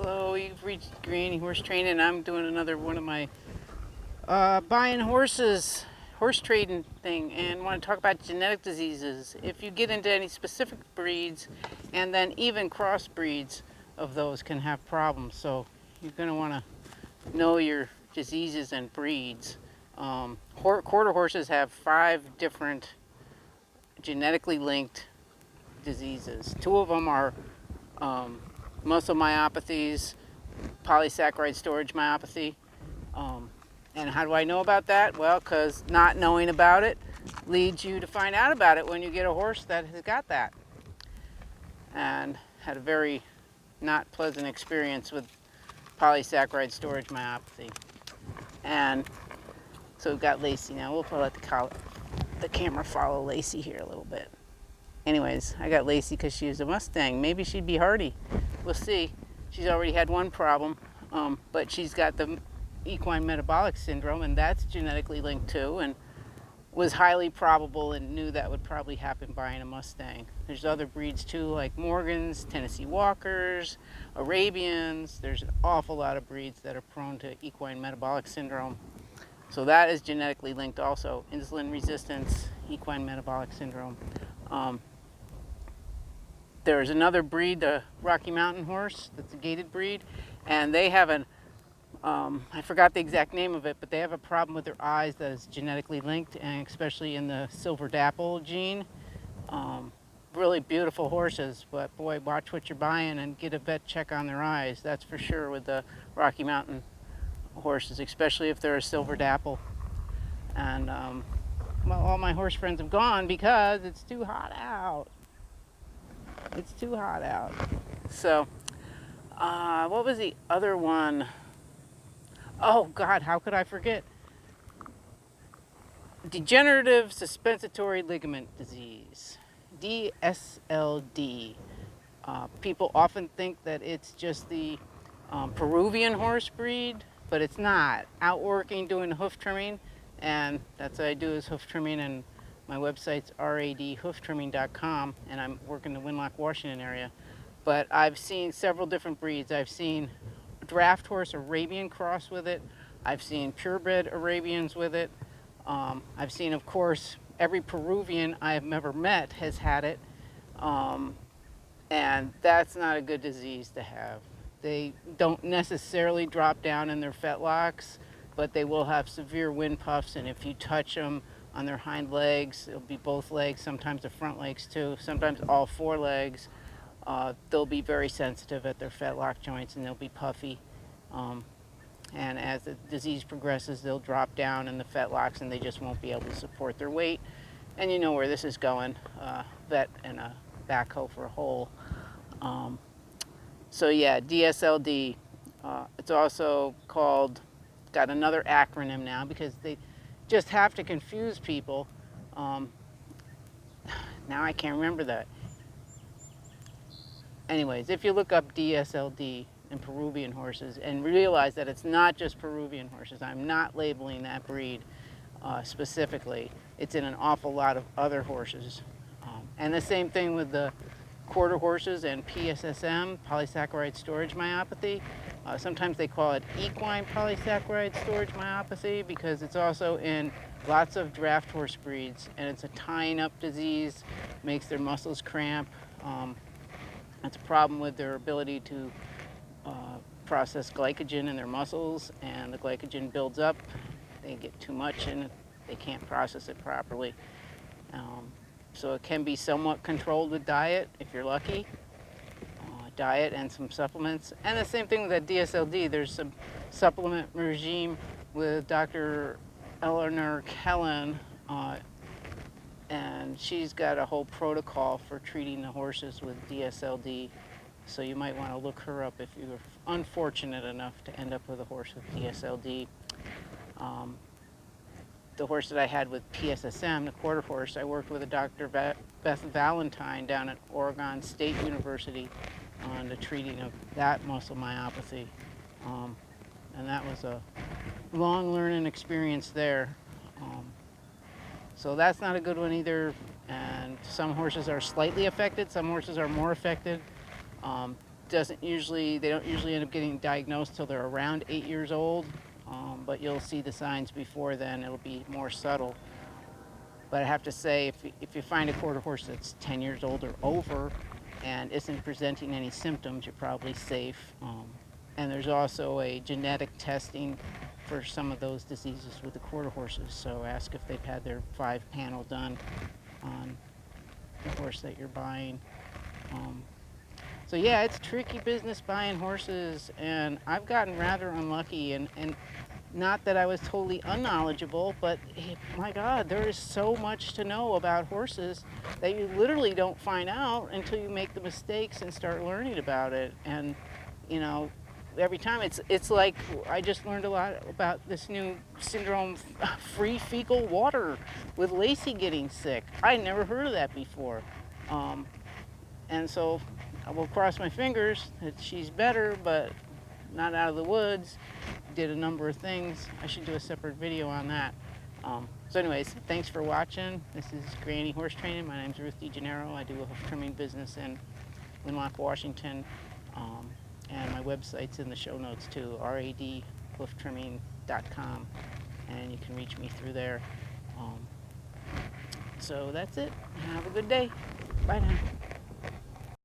Hello, you've reached Green Horse Training. I'm doing another one of my buying horses, horse trading thing, and want to talk about genetic diseases. If you get into any specific breeds, and then even crossbreeds of those can have problems. So you're going to want to know your diseases and breeds. Quarter horses have 5 different genetically linked diseases. 2 of them are muscle myopathies, polysaccharide storage myopathy. And how do I know about that? Well, because not knowing about it leads you to find out about it when you get a horse that has got that. And had a very not pleasant experience with polysaccharide storage myopathy. And so we've got Lacey now. We'll let the camera follow Lacey here a little bit. Anyways, I got Lacey because she was a Mustang. Maybe she'd be hardy. We'll see. She's already had one problem, but she's got the equine metabolic syndrome, and that's genetically linked too, and was highly probable and knew that would probably happen buying a Mustang. There's other breeds too, like Morgans, Tennessee Walkers, Arabians. There's an awful lot of breeds that are prone to equine metabolic syndrome. So that is genetically linked also. Insulin resistance, equine metabolic syndrome. There's another breed, the Rocky Mountain horse, that's a gaited breed, and they have an I forgot the exact name of it, but they have a problem with their eyes that is genetically linked, and especially in the silver dapple gene. Really beautiful horses, but boy, watch what you're buying and get a vet check on their eyes. That's for sure with the Rocky Mountain horses, especially if they're a silver dapple. And well, all my horse friends have gone because it's too hot out. It's too hot out. So, what was the other one? Oh God, how could I forget? Degenerative suspensory ligament disease, DSLD. People often think that it's just the Peruvian horse breed, but it's not. Out working, doing hoof trimming, and that's what I do is hoof trimming, and my website's radhooftrimming.com, and I'm working the Winlock, Washington area. But I've seen several different breeds. I've seen draft horse Arabian cross with it. I've seen purebred Arabians with it. I've seen, of course, every Peruvian I've ever met has had it. And that's not a good disease to have. They don't necessarily drop down in their fetlocks, but they will have severe wind puffs, and if you touch them on their hind legs, it'll be both legs, sometimes the front legs too, sometimes all 4 legs. They'll be very sensitive at their fetlock joints, and they'll be puffy. And as the disease progresses, they'll drop down in the fetlocks, and they just won't be able to support their weight. And you know where this is going, vet and a backhoe for a hole. So yeah, DSLD. It's also called, got another acronym now because they just have to confuse people. Now I can't remember that. Anyways, if you look up DSLD and Peruvian horses and realize that it's not just Peruvian horses, I'm not labeling that breed specifically. It's in an awful lot of other horses. And the same thing with the quarter horses and PSSM, polysaccharide storage myopathy. Sometimes they call it equine polysaccharide storage myopathy because it's also in lots of draft horse breeds, and it's a tying up disease, makes their muscles cramp. That's a problem with their ability to process glycogen in their muscles, and the glycogen builds up. They get too much and they can't process it properly. So it can be somewhat controlled with diet if you're lucky. Diet and some supplements. And the same thing with that DSLD. There's some supplement regime with Dr. Eleanor Kellen, and she's got a whole protocol for treating the horses with DSLD. So you might want to look her up if you're unfortunate enough to end up with a horse with DSLD. The horse that I had with PSSM, the quarter horse, I worked with a Dr. Beth Valentine down at Oregon State University on the treating of that muscle myopathy. And that was a long learning experience there. So that's not a good one either. And some horses are slightly affected, some horses are more affected. they don't usually end up getting diagnosed till they're around 8 years old, but you'll see the signs before then. It'll be more subtle. But I have to say, if you find a quarter horse that's 10 years old or over and isn't presenting any symptoms, you're probably safe. And there's also a genetic testing for some of those diseases with the quarter horses. So ask if they've had their 5-panel done on the horse that you're buying. So yeah, it's tricky business buying horses, and I've gotten rather unlucky, and not that I was totally unknowledgeable, but my God, there is so much to know about horses that you literally don't find out until you make the mistakes and start learning about it. And you know, every time it's like I just learned a lot about this new syndrome, free fecal water, with Lacey getting sick. I never heard of that before. And so I will cross my fingers that she's better, but not out of the woods. Did a number of things. I should do a separate video on that. So anyways, thanks for watching. This is Granny Horse Training. My name's Ruth DeGennaro. I do a hoof trimming business in Winlock, Washington. And my website's in the show notes too, radhooftrimming.com. And you can reach me through there. So that's it. Have a good day. Bye now.